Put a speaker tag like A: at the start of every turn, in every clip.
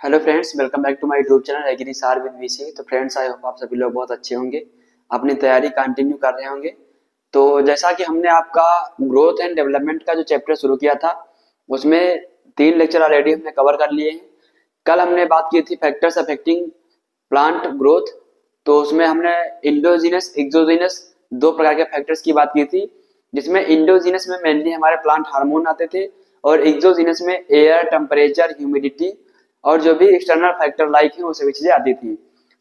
A: Hello friends, welcome back to my YouTube channel agri sir with VC. तो friends, I hope आप सभी लोग बहुत अच्छे होंगे, अपनी तैयारी कंटिन्यू कर रहे होंगे। तो जैसा कि हमने आपका ग्रोथ एंड डेवलपमेंट का जो चैप्टर शुरू किया था, उसमें 3 लेक्चर ऑलरेडी हमने कवर कर लिए हैं। कल हमने बात की थी फैक्टर्स अफेक्टिंग प्लांट ग्रोथ। तो उसमें हमने इंडोजीनस एक्सोजीनस दो प्रकार के फैक्टर्स की बात की थी, जिसमें इंडोजीनस में मेनली हमारे प्लांट हार्मोन आते थे और एक्सोजीनस में एयर, टेम्परेचर, ह्यूमिडिटी और जो भी एक्सटर्नल फैक्टर लाइक है वो सभी चीजें आती थी।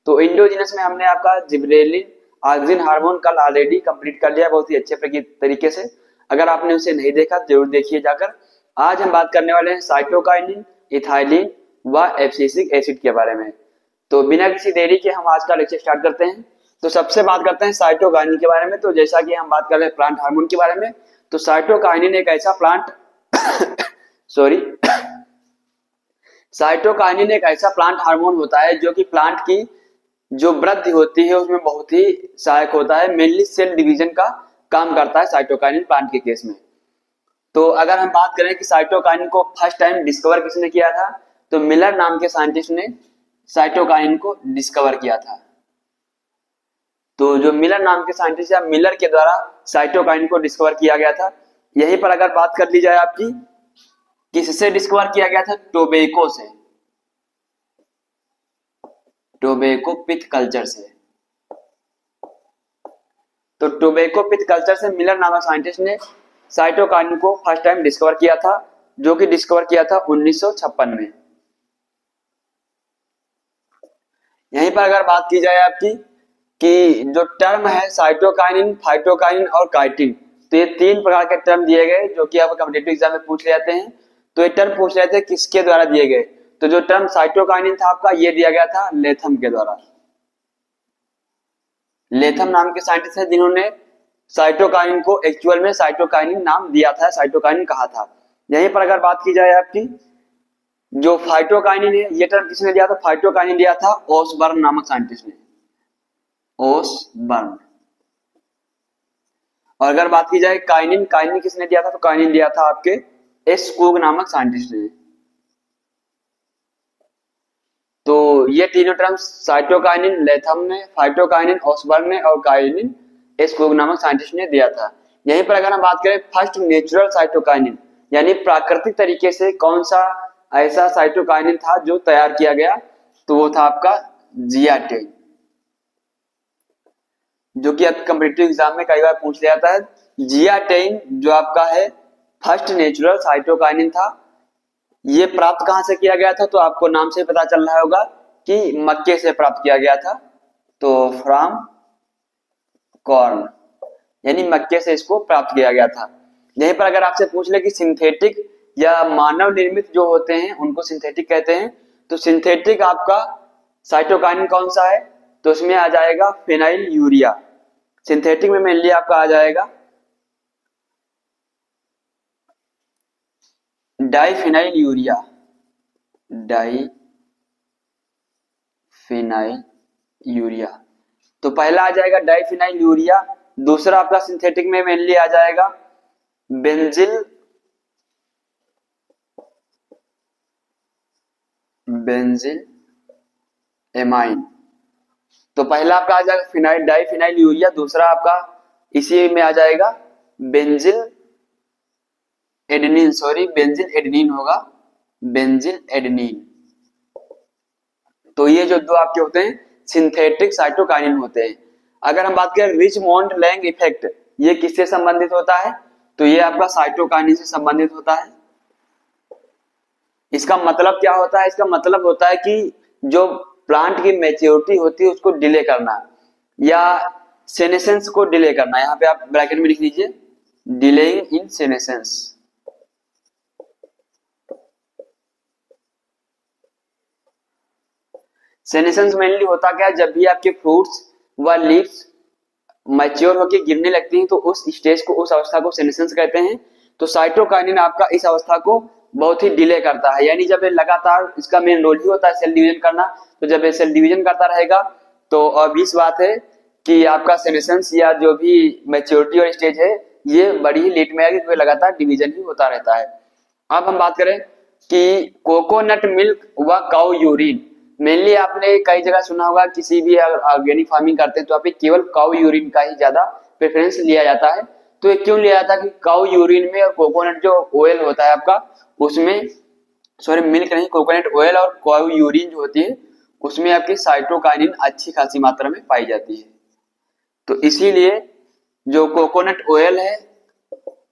A: तो इंडोजीनस में हमने आपका जिबरेलिन ऑक्सिन हार्मोन कल ऑलरेडी कंप्लीट कर लिया बहुत ही अच्छे तरीके से। अगर आपने उसे नहीं देखा जरूर देखिए जाकर। आज हम बात करने वाले हैं साइटोकाइनिन, इथाइलिन व एब्सिसिक एसिड के बारे में। तो बिना किसी देरी के हम आज का लेक्चर स्टार्ट करते हैं। तो सबसे बात करते हैं साइटोकाइनिन के बारे में। तो जैसा कि हम बात कर रहे हैं प्लांट हार्मोन के बारे में, तो साइटोकाइनिन एक ऐसा प्लांट सॉरी साइटोकाइनिन एक ऐसा प्लांट हार्मोन होता है जो कि प्लांट की जो वृद्धि होती है उसमें बहुत ही सहायक होता है। मेनली सेल डिवीजन का काम करता है साइटोकाइनिन प्लांट के केस में। तो अगर हम बात करें कि साइटोकाइनिन को फर्स्ट टाइम डिस्कवर किसने किया था, तो मिलर नाम के साइंटिस्ट ने साइटोकाइनिन को डिस्कवर किया था। तो जो मिलर नाम के साइंटिस्ट या मिलर के द्वारा साइटोकाइनिन को डिस्कवर किया गया था। यहीं पर अगर बात कर ली जाए आपकी, किससे डिस्कवर किया गया था? टोबैको से, टोबैको पिथ कल्चर से। तो टोबैको पिथ कल्चर से मिलर नामक साइंटिस्ट ने साइटोकाइनिन को फर्स्ट टाइम डिस्कवर किया था, जो कि डिस्कवर किया था 1956 में। यहीं पर अगर बात की जाए आपकी कि जो टर्म है साइटोकाइनिन, फाइटोकाइनिन और काइटिन, तो ये 3 प्रकार के टर्म दिए गए जो कि आपको कॉम्पिटिटिव एग्जाम में पूछ लेते हैं। तो ये टर्म पूछ रहे थे किसके द्वारा दिए गए, तो जो टर्म साइटोकाइनिन था आपका ये दिया गया था लेथम के द्वारा। लेथम नाम के साइंटिस्ट हैं जिन्होंने साइटोकाइनिन को एक्चुअल में साइटोकाइनिन नाम दिया था, साइटोकाइनिन कहा था। यहीं पर अगर बात की जाए आपकी, जो फाइटोकाइनिन है ये टर्म किसने दिया था? फाइटोकाइनिन दिया था ओसबर्न नामक साइंटिस्ट ने, ओसबर्न। और अगर बात की जाए काइनिन, काइनिन किसने दिया था? तो काइनिन दिया था आपके एस कुग नामक साइंटिस्ट ने। तो ये तीनों टर्म्स साइटोकाइनिन लेथम ने, फाइटोकाइनिन ओसबर्न ने और काइनिन एस कुग नामक साइंटिस्ट ने दिया था। यहीं पर अगर हम बात करें फर्स्ट नेचुरल साइटोकाइनिन, यानी प्राकृतिक तरीके से कौन सा ऐसा साइटोकाइनिन था जो तैयार किया गया, तो वो था आपका जियाटेन, जो कि आपके कॉम्पिटिटिव एग्जाम में कई बार पूछ लिया जाता है। जियाटेन जो आपका है फर्स्ट नेचुरल साइटोकाइनिन था। ये प्राप्त कहां से किया गया था? तो आपको नाम से पता चल रहा होगा कि मक्के से प्राप्त किया गया था। तो फ्रॉम कॉर्न, यानी मक्के से इसको प्राप्त किया गया था। यहीं पर अगर आपसे पूछ ले कि सिंथेटिक या मानव निर्मित जो होते हैं उनको सिंथेटिक कहते हैं, तो सिंथेटिक आपका साइटोकाइनिन कौन सा है? तो उसमें आ जाएगा फिनाइल यूरिया। सिंथेटिक में मेनली आपका आ जाएगा डाइफिनाइल यूरिया, डाइफिनाइल यूरिया। तो पहला आ जाएगा डाइफिनाइल यूरिया। दूसरा आपका सिंथेटिक में मेनली आ जाएगा बेंजिल एमाइन। तो पहला आपका आ जाएगा फिनाइल डाइफिनाइल यूरिया, दूसरा आपका इसी में आ जाएगा benzyl adenine, sorry benzyl adenine होगा, बेंजिल एडेनिन। तो ये जो दो आपके होते हैं सिंथेटिक साइटोकाइनिन होते हैं। अगर हम बात करें रिचमोंड लैंग इफेक्ट, ये किससे संबंधित होता है? तो ये आपका साइटोकाइनिन से संबंधित होता है। इसका मतलब क्या होता है? इसका मतलब होता है कि जो प्लांट की मैच्योरिटी होती है उसको डिले करना या सेनेसेंस को डिले करना। यहां पे आप ब्रैकेट में लिख लीजिए डिलेइंग इन सेनेसेंस। सेनेसेंस मेनली होता क्या है? जब भी आपके फ्रूट्स व लीव्स मैच्योर होकर गिरने लगती हैं तो उस स्टेज को, उस अवस्था को सेनेसेंस कहते हैं। तो साइटोकाइनिन आपका इस अवस्था को बहुत ही डिले करता है, यानी जब ये लगातार, इसका मेन रोल ही होता है सेल डिवीजन करना। तो जब ये सेल डिवीजन करता रहेगा तो ऑब्वियस बात है कि आपका सेनेसेंस या जो भी मैच्योरिटी और स्टेज है ये बड़ी ही लेट में आएगी, क्योंकि लगातार डिवीजन ही होता रहता है। अब हम बात करें कि कोकोनट मिल्क व काउ यूरिन, मेनली आपने कई जगह सुना होगा, किसी भी ऑर्गेनिक फार्मिंग करते हैं तो आप केवल काउ यूरिन का ही ज्यादा प्रेफरेंस लिया जाता है। तो ये क्यों लिया जाता है कि काउ यूरिन में और कोकोनट जो ऑयल होता है आपका उसमें, सॉरी मिल्क नहीं, कोकोनट ऑयल और काउ यूरिन जो होती है उसमें आपकी साइटोकाइनिन अच्छी खासी मात्रा में पाई जाती है। तो इसीलिए जो कोकोनट ऑयल है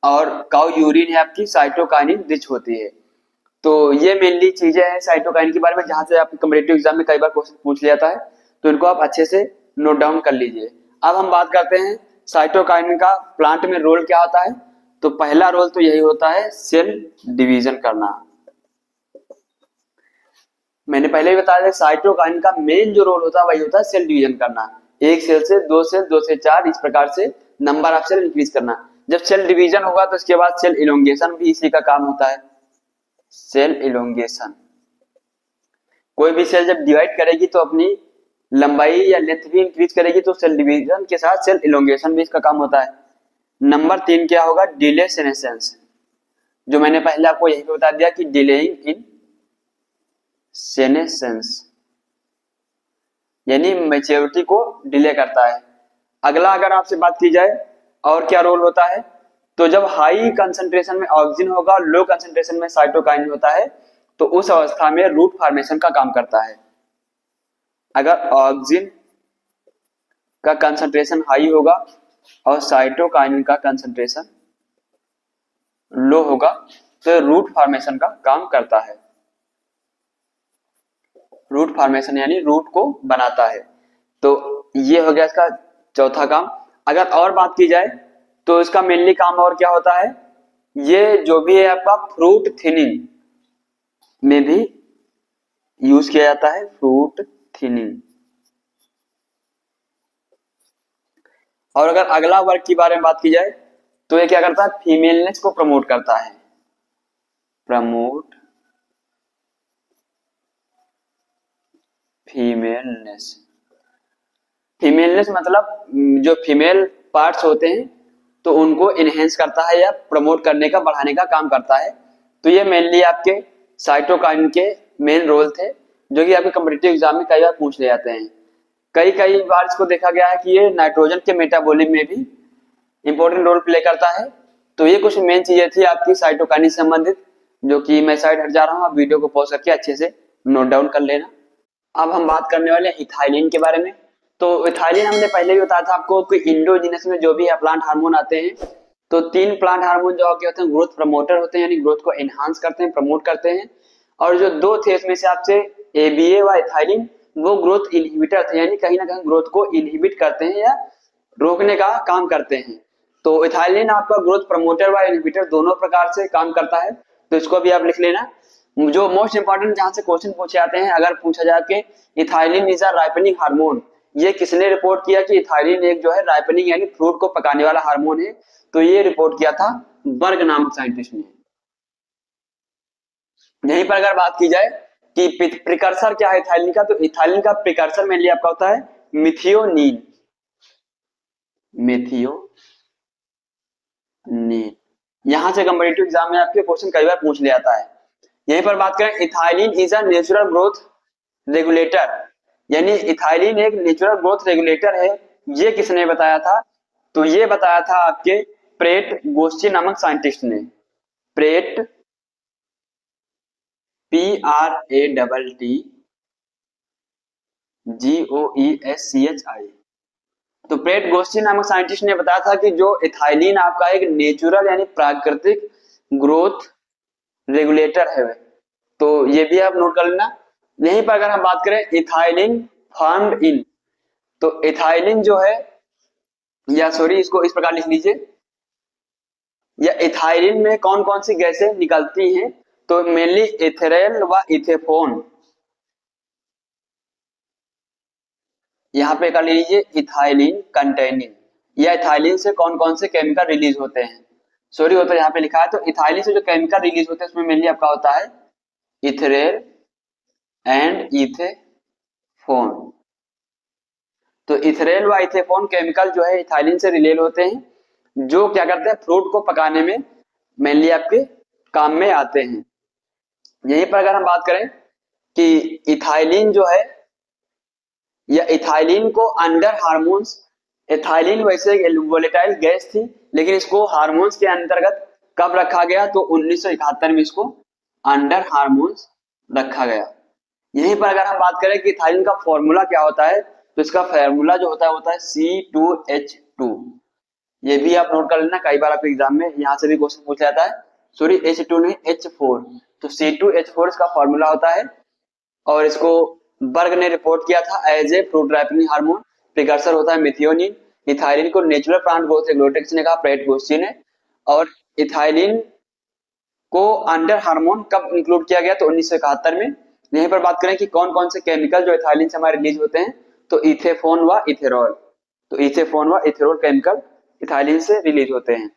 A: और काउ यूरिन है आपकी साइटोकाइनिन रिच होती है। तो ये मेनली चीजें हैं साइटोकाइन के बारे में, जहां से आपके कॉम्पिटिटिव एग्जाम में कई बार क्वेश्चन पूछ लिया जाता है, तो इनको आप अच्छे से नोट डाउन कर लीजिए। अब हम बात करते हैं साइटोकाइन का प्लांट में रोल क्या होता है। तो पहला रोल तो यही होता है सेल डिवीजन करना। मैंने पहले ही बताया साइटोकाइन का मेन जो रोल होता है वही होता है सेल डिवीजन करना, एक सेल से दो सेल, दो से चार, इस प्रकार से नंबर ऑफ सेल इंक्रीज करना। जब सेल डिवीजन होगा तो इसके बाद सेल इलोंगेशन भी इसी का काम होता है। सेल इलोंगेशन, कोई भी सेल जब डिवाइड करेगी तो अपनी लंबाई या लेंथ भी इंक्रीज करेगी, तो सेल डिवीजन के साथ सेल इलोंगेशन भी इसका काम होता है। नंबर 3 क्या होगा, डिले सेनेसेंस, जो मैंने पहले आपको यही बता दिया कि डिलेइंग इन सेनेसेंस यानी मैच्योरिटी को डिले करता है। अगला अगर आपसे बात की जाए और क्या रोल होता है, तो जब हाई कंसंट्रेशन में ऑक्सीजन होगा और लो कंसंट्रेशन में साइटोकाइन होता है तो उस अवस्था में रूट फॉर्मेशन का काम करता है। अगर ऑक्सीजन का कंसंट्रेशन हाई होगा और साइटोकाइन का कंसंट्रेशन लो होगा तो रूट फॉर्मेशन का काम करता है। रूट फॉर्मेशन यानी रूट को बनाता है। तो ये हो गया इसका चौथा काम। अगर और बात की जाए तो इसका मेनली काम और क्या होता है, ये जो भी है आपका फ्रूट थिनिंग में भी यूज किया जाता है, फ्रूट थिनिंग। और अगर अगला वर्क के बारे में बात की जाए तो ये क्या करता है, फीमेलनेस को प्रमोट करता है, प्रमोट फीमेलनेस। फीमेलनेस मतलब जो फीमेल पार्ट्स होते हैं तो उनको इनहेंस करता है या प्रमोट करने का, बढ़ाने का काम करता है। तो ये मेनली आपके साइटोकाइन के मेन रोल थे, जो कि आपके कॉम्पिटिटिव एग्जाम में कई बार पूछ ले जाते हैं। कई बार इसको देखा गया है कि ये नाइट्रोजन के मेटाबॉलिज्म में भी इंपॉर्टेंट रोल प्ले करता है। तो ये कुछ मेन चीजें थी आपकी साइटोकाइन से संबंधित, जो कि मैं साइड हट जा रहा हूँ, आप वीडियो को पॉज करके अच्छे से नोट डाउन कर लेना। अब हम बात करने वाले हैं इथाइलिन के बारे में। तो इथाइलिन हमने पहले भी बताया था आपको कि इंडोजीनस में जो भी प्लांट हार्मोन आते हैं, तो 3 प्लांट हार्मोन जो क्या होते हैं, ग्रोथ प्रमोटर होते हैं, यानी ग्रोथ को एनहांस करते हैं, प्रमोट करते हैं। और जो 2 थे इसमें से आपसे एबीए व इथाइलिन, वो ग्रोथ इनहिबिटर थे, यानी कहीं ना कहीं ग्रोथ को इनहिबिट करते हैं या रोकने का काम करते हैं। तो इथाइलिन आपका ग्रोथ प्रमोटर व इनहिबिटर दोनों प्रकार से काम करता है, तो इसको भी आप लिख लेना। जो मोस्ट इंपॉर्टेंट जहां से क्वेश्चन पूछे जाते हैं, अगर पूछा जाए कि ethylene is a ripening hormone, ये किसने रिपोर्ट किया कि इथाइलिन एक जो है राइपनिंग यानी फ्रूट को पकाने वाला हार्मोन है, तो ये रिपोर्ट किया था बर्ग नामक साइंटिस्ट ने। यहीं पर अगर बात की जाए कि प्रिकर्सर क्या है इथाइलिन का, तो इथाइलिन का प्रिकर्सर मेनली आपका होता है मिथियोनीन। मिथियोनीन, यहां से कॉम्पिटिटिव एग्जाम में आपके क्वेश्चन कई बार पूछ लिया जाता है। यहीं पर बात करें, ethylene is a natural growth regulator, यानी इथाइलिन एक नेचुरल ग्रोथ रेगुलेटर है। ये किसने बताया था, तो ये बताया था आपके प्रेट गोस्ची नामक साइंटिस्ट ने। Parade PRATTGOESCHI। तो प्रेट गोस्ची नामक साइंटिस्ट ने बताया था कि जो इथाइलिन आपका एक नेचुरल यानी प्राकृतिक ग्रोथ रेगुलेटर है। तो ये भी आप नोट कर लेना। यहीं पर अगर हम बात करें इथाइलिन फॉर्म्ड इन, तो इथाइलिन जो है, या सॉरी इसको इस प्रकार लिख लीजिए, या इथाइलिन में कौन कौन सी गैसें निकलती हैं, तो मेनली इथेरेल व इथेफोन। यहां पे कर लीजिए इथाइलिन कंटेनिंग, या इथाइलिन से कौन कौन से केमिकल रिलीज होते हैं, सॉरी होता है यहाँ पे लिखा है। तो इथाइलिन से जो केमिकल रिलीज होते हैं उसमें मेनली आपका होता है इथेरेल एंड इथेफोन। तो इथेरेल व इथेफोन केमिकल जो है इथाइलिन से रिलेट होते हैं, जो क्या करते हैं फ्रूट को पकाने में मेनली आपके काम में आते हैं। यहीं पर अगर हम बात करें कि इथाइलिन जो है, या इथाइलिन को अंडर हार्मोन्स, इथाइलिन वैसे वोलेटाइल गैस थी, लेकिन इसको हार्मोन्स के अंतर्गत कब रखा गया, तो 1971 में इसको अंडर हार्मोन्स रखा गया। यहीं पर अगर हम बात करें कि इथाइलिन का फॉर्मूला क्या होता है, तो इसका फॉर्मूला जो होता है C2H2। ये भी आप नोट कर लेना, कई बार आपके एग्जाम में यहाँ से भी क्वेश्चन पूछा जाता है, सॉरी H2 नहीं H4, तो C2H4 इसका फॉर्मूला होता है। और इसको बर्ग ने रिपोर्ट किया था as a fruit ripening hormone, precursor होता है मिथियोनिन। इथाइलिन को नेचुरल प्लांट ग्रोथ रेगुलेटर किसने कहा, प्रेट गोस्ची ने। और इथाइलिन को अंडर हार्मोन कब इंक्लूड किया गया, तो 1971 में। यहीं पर बात करें कि कौन कौन से केमिकल जो इथाइलिन से हमारे रिलीज होते हैं, तो इथेफोन व इथेरॉल, तो इथेफोन व इथेरॉल केमिकल इथाइलिन से रिलीज होते हैं।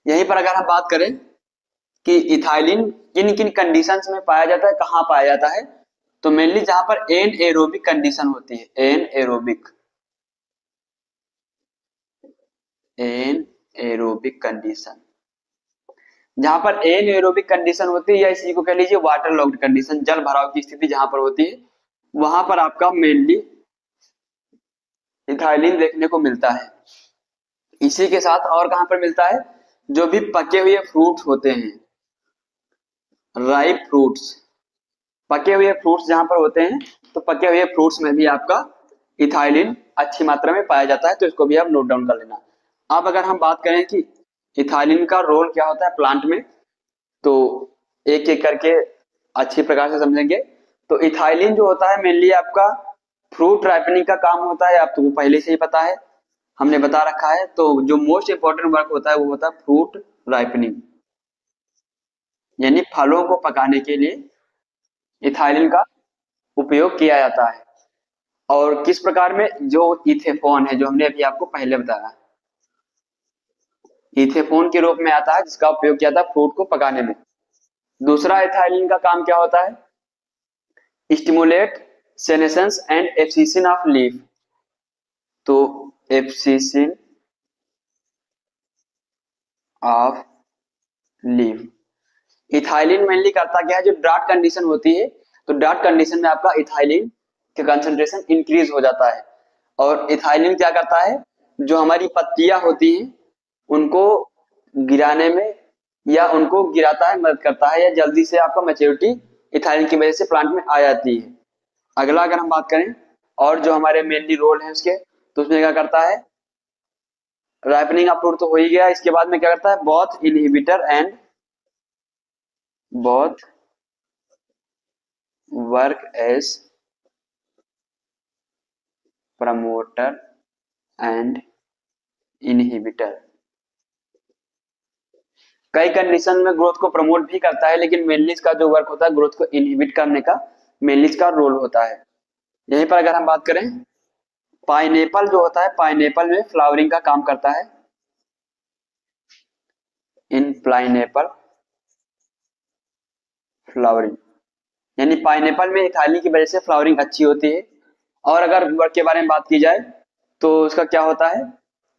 A: यहीं पर अगर हम बात करें कि इथाइलिन किन किन कंडीशंस में पाया जाता है, कहाँ पाया जाता है, तो मेनली जहां पर एन एरोबिक कंडीशन होती है, एन एरोबिक कंडीशन, जहां पर एन एरोबिक कंडीशन होती है, या इसी को कह लीजिए वाटर लॉक्ड कंडीशन, जल भराव की स्थिति जहां पर होती है, वहां पर आपका मेनली इथाइलिन देखने को मिलता है। इसी के साथ और कहां पर मिलता है, जो भी पके हुए फ्रूट्स होते हैं, राइप फ्रूट्स, पके हुए फ्रूट्स जहां पर होते हैं, तो पके हुए फ्रूट्स में भी आपका इथाइलिन अच्छी मात्रा में पाया जाता है, तो इसको भी आप नोट डाउन कर लेना। अब अगर हम बात करें कि इथाइलिन का रोल क्या होता है प्लांट में, तो एक एक करके अच्छी प्रकार से समझेंगे। तो इथाइलिन जो होता है मेनली आपका फ्रूट राइपनिंग का काम होता है, आपको पहले से ही पता है, हमने बता रखा है। तो जो मोस्ट इंपॉर्टेंट वर्क होता है वो होता है फ्रूट राइपनिंग, यानी फलों को पकाने के लिए इथाइलिन का उपयोग किया जाता है। और किस प्रकार में, जो इथेफॉन है, जो हमने अभी आपको पहले बताया, इथेफॉन के रूप में आता है, जिसका उपयोग किया था फ्रूट को पकाने में। दूसरा इथाइलिन का काम क्या होता है, stimulate senescence and abscission of leaf, तो abscission of leaf. Ethylene mainly करता क्या है, जो ड्राउट कंडीशन होती है, तो ड्राउट कंडीशन में आपका इथाइलिन का कंसंट्रेशन इंक्रीज हो जाता है। और इथाइलिन क्या करता है, जो हमारी पत्तियां होती हैं उनको गिराने में, या उनको गिराता है, मदद करता है, या जल्दी से आपका मैच्योरिटी इथाइलिन की वजह से प्लांट में आ जाती है। अगला अगर हम बात करें और जो हमारे मेनली रोल है उसके, तो उसमें क्या करता है, राइपनिंग अप फ्रूट तो हो ही गया, इसके बाद में क्या करता है, both inhibitor and both work as promoter and inhibitor. कई कंडीशन में ग्रोथ को प्रमोट भी करता है, लेकिन मेनली इसका जो वर्क होता है ग्रोथ को इनहिबिट करने का मेनली इसका रोल होता है। यहीं पर अगर हम बात करें, पाइनएप्पल जो होता है, पाइनएप्पल में फ्लावरिंग का काम करता है, इन पाइनएप्पल फ्लावरिंग, यानी पाइनएप्पल में इथाइलिन की वजह से फ्लावरिंग अच्छी होती है। और अगर वर्क के बारे में बात की जाए तो उसका क्या होता है,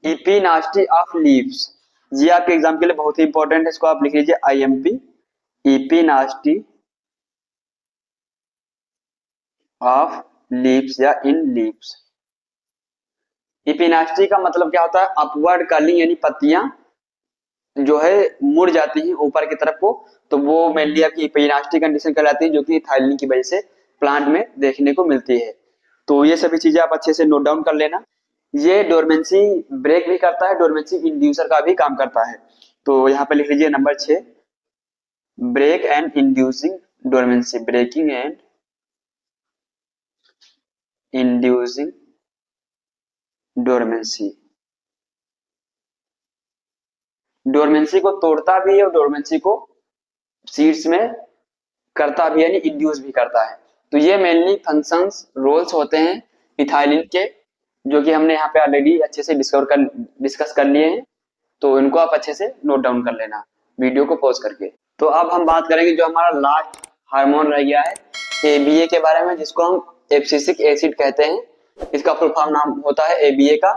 A: इपिनास्टी ऑफ लीव्स, ये आपके एग्जाम के लिए बहुत ही इंपॉर्टेंट है, इसको आप लिख लीजिए IMP, इपिनास्टी ऑफ लीव्स या इन लीव्स। इपिनास्टी का मतलब क्या होता है, अपवर्ड कर्लिंग, यानी पत्तियां जो है मुड़ जाती हैं ऊपर की तरफ को, तो वो मेनली आपकी इपिनास्टी कंडीशन कहलाती है, जो कि इथाइलिन की वजह से प्लांट में देखने को मिलती है। तो ये सभी चीजें आप अच्छे से नोट डाउन कर लेना। ये डोरमेंसी ब्रेक भी करता है, डोरमेंसी इंड्यूसर का भी काम करता है। तो यहाँ पे लिख लीजिए number 6, break and inducing dormancy, breaking and inducing dormancy. Dormancy को तोड़ता भी है और डोरमेंसी को सीड्स में करता भी है, यानी इंड्यूस भी करता है। तो ये मेनली फंक्शंस रोल्स होते हैं इथाइलिन के, जो कि हमने यहाँ पे ऑलरेडी अच्छे से डिस्कस कर लिए हैं। तो इनको आप अच्छे से नोट डाउन कर लेना वीडियो को पॉज करके। तो अब हम बात करेंगे जो हमारा लास्ट हार्मोन रह गया है ABA के बारे में, जिसको हम एब्सिसिक एसिड कहते हैं। इसका फुल फॉर्म नाम होता है ABA का।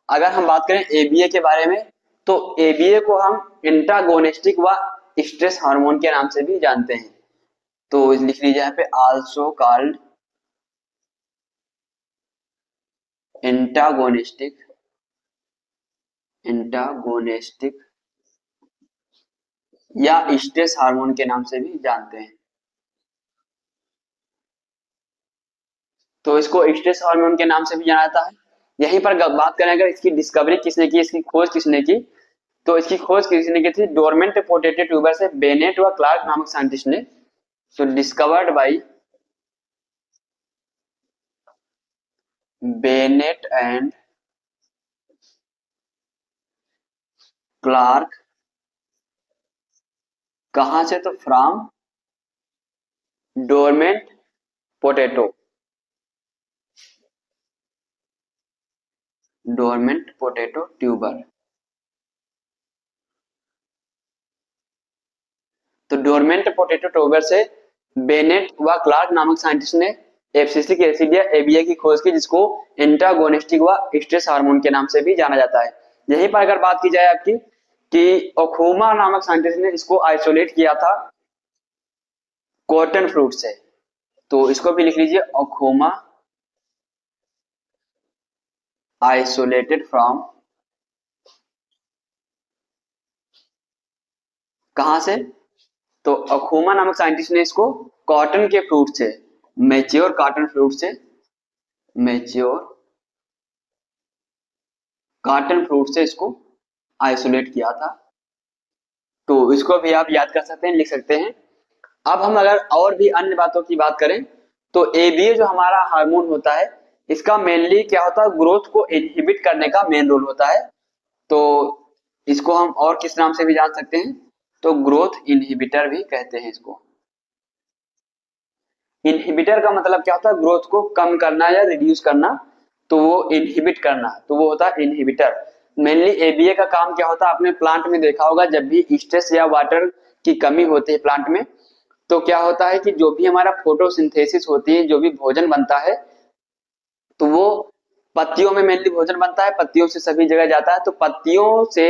A: अगर हम बात करें ABA के बारे में, तो ABA को हम एंटागोनिस्टिक व स्ट्रेस हार्मोन के नाम से भी जानते हैं। तो लिख लीजिए यहाँ पे आल्सो कॉल्ड एंटागोनिस्टिक, एंटागोनिस्टिक या स्ट्रेस हार्मोन के नाम से भी जानते हैं। तो इसको स्ट्रेस हार्मोन के नाम से भी जाना जाता है। यहीं पर बात करें अगर इसकी डिस्कवरी किसने की, इसकी खोज किसने की, तो इसकी खोज किसने की थी, डोरमेंट पोटैटो ट्यूबर से बेनेट व क्लार्क नामक साइंटिस्ट ने। तो discovered by Bennett and Clarke, कहां से, तो from dormant potato, dormant potato tuber. तो डोरमेंट पोटैटो ट्यूबर से बेनेट व क्लार्क नामक साइंटिस्ट ने एब्सिसिक एसिड या एबीए की खोज की, जिसको एंटागोनिस्टिक व स्ट्रेस हार्मोन के नाम से भी जाना जाता है। यहीं पर अगर बात की जाए आपकी कि ओखोमा नामक साइंटिस्ट ने इसको आइसोलेट किया था कॉटन फ्रूट से। तो इसको भी लिख लीजिए, ओखोमा आइसोलेटेड फ्रॉम, कहां से, तो ओखोमा नामक साइंटिस्ट ने इसको कॉटन के फ्रूट से, मैच्योर कॉटन फ्रूट से, मैच्योर कॉटन फ्रूट से इसको आइसोलेट किया था। तो इसको भी आप याद कर सकते हैं, लिख सकते हैं। अब हम अगर और भी अन्य बातों की बात करें तो एबीए जो हमारा हार्मोन होता है, इसका मेनली क्या होता है, ग्रोथ को इनहिबिट करने का मेन रोल होता है। तो इसको हम और किस नाम से भी जान सकते हैं, तो ग्रोथ इनहिबिटर भी कहते हैं इसको। इनहिबिटर का मतलब क्या होता है, ग्रोथ को कम करना या रिड्यूस करना, तो वो इनहिबिट करना, तो वो होता है इनहिबिटर। मेनली एबीए का काम क्या होता है, आपने प्लांट में देखा होगा जब भी स्ट्रेस या वाटर की कमी होती है प्लांट में, तो क्या होता है कि जो भी हमारा फोटोसिंथेसिस होती है, जो भी भोजन बनता है, तो वो पत्तियों में मेनली भोजन बनता है, पत्तियों से सभी जगह जाता है। तो पत्तियों से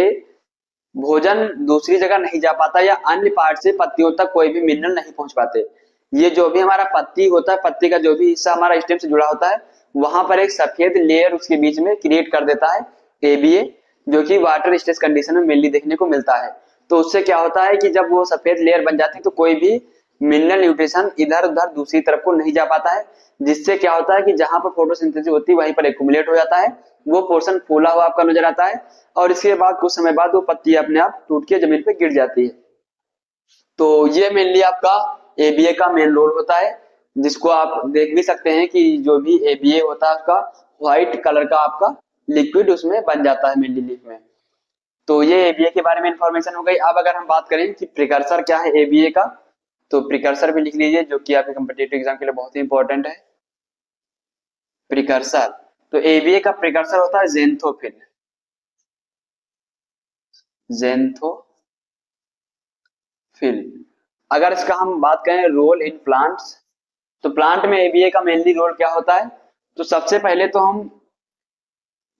A: भोजन दूसरी जगह नहीं जा पाता या अन्य पार्ट से पत्तियों तक कोई भी मिनरल नहीं पहुंच पाते। ये जो भी हमारा पत्ती होता है, पत्ती का जो भी हिस्सा हमारा स्टेम से जुड़ा होता है, वहां पर एक सफेद लेयर उसके बीच में क्रिएट कर देता है एबीए, जो कि वाटर स्ट्रेस कंडीशन में मेनली देखने को मिलता है। तो उससे क्या होता है कि जब वो सफेद लेयर बन जाती है तो कोई भी मिनरल न्यूट्रिशन इधर उधर दूसरी तरफ को नहीं जा पाता है, जिससे क्या होता है कि जहां पर फोटोसिंथेसिस होती है वहीं पर एक्युमुलेट हो जाता है, वो पोर्शन फूला हुआ आपका नजर आता है, और इसके बाद कुछ समय बाद वो पत्ती अपने आप टूट के जमीन पे गिर जाती है। तो ये मेनली आपका एबीए का मेन रोल होता है, जिसको आप देख भी सकते हैं कि जो भी एबीए होता है उसका व्हाइट कलर का आपका लिक्विड उसमें बन जाता है मेनली लीफ में। तो ये एबीए के बारे में इंफॉर्मेशन हो गई। अब अगर हम बात करें कि प्रिकर्सर क्या है एबीए का, तो प्रिकर्सर भी लिख लीजिए, जो कि आपके कॉम्पिटिटिव एग्जाम के लिए बहुत ही इंपॉर्टेंट है। प्रिकर्सर, तो एबीए का प्रिकर्सर होता है जेंथोफिल, जेंथोफिल। अगर इसका हम बात करें रोल इन प्लांट्स, तो प्लांट में एबीए का मेनली रोल क्या होता है, तो सबसे पहले तो हम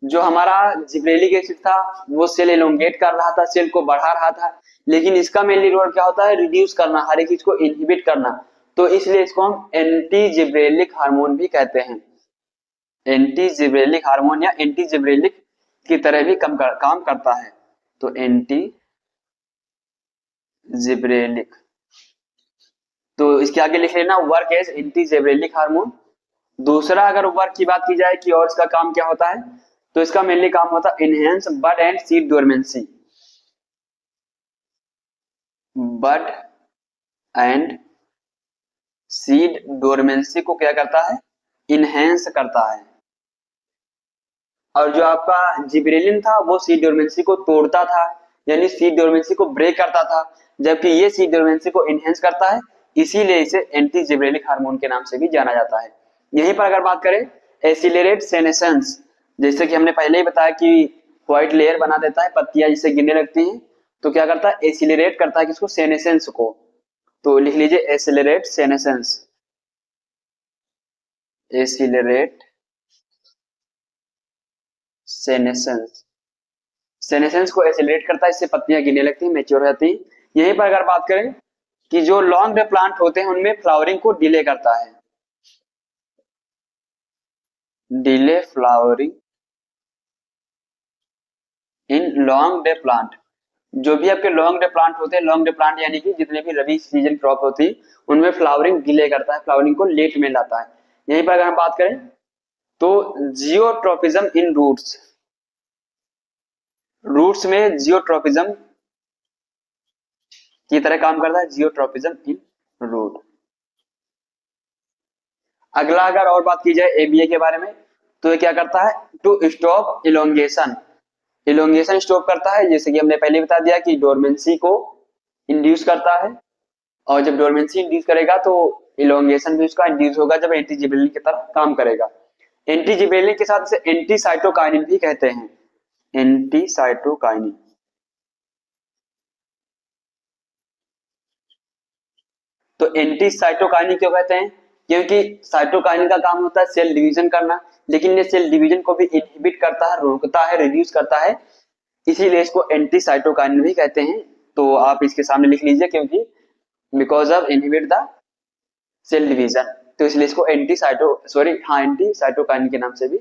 A: जो हमारा जिब्रेलिक एसिड था वो सेल एलोंगेट कर रहा था, सेल को बढ़ा रहा था, लेकिन इसका मेनली रोल क्या होता है, रिड्यूस करना, हर एक चीज को इनहिबिट करना। तो इसलिए इसको हम एंटी जिब्रेलिक हार्मोन भी कहते हैं। एंटी जिब्रेलिक हार्मोन या एंटी जिब्रेलिक की तरह भी काम करता है। तो एंटी जिब्रेलिक, तो इसके आगे लिख लेना work as anti gibberellic hormone. दूसरा अगर वर्क की बात की जाए कि और इसका काम क्या होता है, तो इसका मेनली काम होता है enhance bud and seed dormancy. Bud and seed dormancy को क्या करता है, इनहेंस करता है। और जो आपका जिब्रेलिन था वो सीड डोरमेंसी को तोड़ता था, यानी सीड डोरमेंसी को ब्रेक करता था, जबकि ये सीड डोरमेंसी को इनहेंस करता है, इसीलिए इसे एंटी जिब्रेलिक हार्मोन के नाम से भी जाना जाता है। यहीं पर अगर बात करें एसिलेरेट सेनेसेंस, जैसे कि हमने पहले ही बताया कि व्हाइट लेयर बना देता है, पत्तियां जिससे गिरने लगती हैं, तो क्या करता है, एसिलेरेट करता है किसको, सेनेसेंस को। तो लिख लीजिए एसिलेरेट सेनेसेंस, एसिलेरेट सेनेसेंस, सेनेसेंस को एसिलेट करता है, इससे पत्तियां गिरने लगती हैं, मैच्योर हो जाती हैं। यहीं पर अगर बात करें कि जो लॉन्ग प्लांट होते हैं उनमें फ्लावरिंग को डिले करता है, delay flowering in long day plant. जो भी आपके लॉन्ग डे प्लांट होते हैं, लॉन्ग डे प्लांट यानी कि जितने भी रबी सीजन क्रॉप होती है उनमें फ्लावरिंग डिले करता है, फ्लावरिंग को लेट में लाता है। यहीं पर अगर हम बात करें तो जियोट्रोपिज्म इन रूट्स, रूट्स में जियोट्रोपिज्म की तरह काम करता है, जियोट्रोपिज्म इन रूट। अगला अगर और बात की जाए एबीए के बारे में, तो ये क्या करता है, to stop elongation, elongation stop करता है, जैसे कि हमने पहले बता दिया कि डोरमेंसी को इंड्यूस करता है, और जब डोरमेंसी इंड्यूस करेगा तो इलोंगेशन भी उसका इंड्यूस होगा जब एंटी जिबरेलिन की तरह काम करेगा। एंटी जिबरेलिन के साथ इसे एंटी साइटोकाइनिन भी कहते हैं, एंटी साइटोकाइनिन। तो एंटी साइटोकाइनिन क्यों कहते हैं, क्योंकि साइटोकाइनिन का काम होता है सेल डिवीजन करना, लेकिन ये सेल डिवीजन को भी इनहिबिट करता है, रोकता है, रिड्यूस करता है, इसीलिए इसको एंटी साइटोकाइनिन भी कहते हैं। तो आप इसके सामने लिख लीजिए, क्योंकि because of inhibit the cell division, तो इसलिए इसको एंटी साइटोकाइनिन के नाम से भी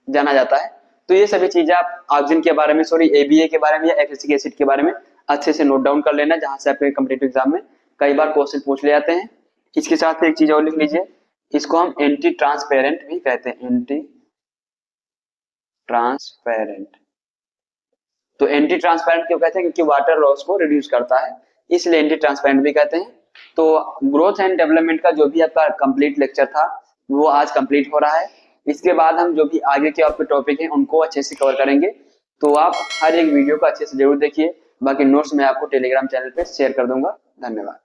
A: जाना जाता है। तो ये सभी चीजें आप ऑक्सिन के बारे में, एबीए के बारे में या एब्सिसिक एसिड के बारे में अच्छे से नोट डाउन कर लेना, जहां से आपके कॉम्पिटिटिव एग्जाम में कई बार क्वेश्चन पूछ ले जाते हैं। इसके साथ एक चीज और लिख लीजिए, इसको हम एंटी ट्रांसपेरेंट भी कहते हैं, एंटी ट्रांसपेरेंट। तो एंटी ट्रांसपेरेंट क्यों कहते हैं, क्योंकि वाटर लॉस को रिड्यूस करता है, इसलिए एंटी ट्रांसपेरेंट भी कहते हैं। तो ग्रोथ एंड डेवलपमेंट का जो भी आपका कंप्लीट लेक्चर था वो आज कंप्लीट हो रहा है। इसके बाद हम जो भी आगे के आपके टॉपिक हैं उनको अच्छे से कवर करेंगे, तो आप हर एक वीडियो को अच्छे से जरूर देखिए। बाकी नोट्स मैं आपको टेलीग्राम चैनल पे शेयर कर दूंगा। धन्यवाद।